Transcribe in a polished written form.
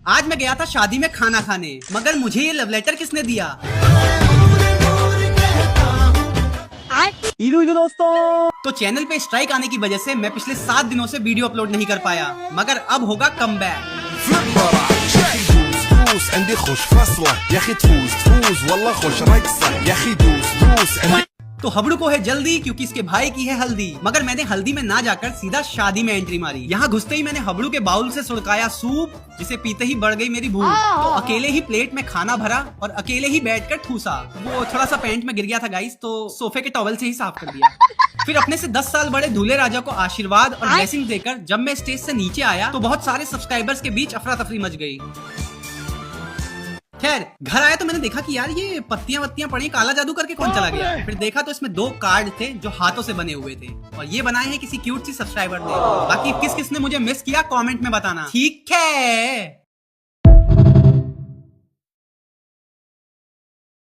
आज मैं गया था शादी में खाना खाने, मगर मुझे ये लव लेटर किसने दिया? दोस्तों, तो चैनल पे स्ट्राइक आने की वजह से मैं पिछले 7 दिनों से वीडियो अपलोड नहीं कर पाया, मगर अब होगा कमबैक। तो हबड़ू को है जल्दी क्योंकि इसके भाई की है हल्दी, मगर मैंने हल्दी में ना जाकर सीधा शादी में एंट्री मारी। यहाँ घुसते ही मैंने हबड़ू के बाउल से सुड़काया सूप, जिसे पीते ही बढ़ गई मेरी भूख। तो अकेले ही प्लेट में खाना भरा और अकेले ही बैठकर ठूसा। वो थोड़ा सा पैंट में गिर गया था गाइस, तो सोफे के टॉवल से ही साफ कर दिया। फिर अपने से 10 साल बड़े दूल्हे राजा को आशीर्वाद और ब्लेसिंग देकर जब मैं स्टेज से नीचे आया तो बहुत सारे सब्सक्राइबर्स के बीच अफरा तफरी मच गई। खैर, घर आया तो मैंने देखा कि यार ये पत्तियां वत्तियां पड़ी, काला जादू करके कौन चला गया। फिर देखा तो इसमें 2 कार्ड थे जो हाथों से बने हुए थे, और ये बनाए हैं किसी क्यूट सी सब्सक्राइबर ने। बाकी किस किस ने मुझे मिस किया कमेंट में बताना, ठीक है।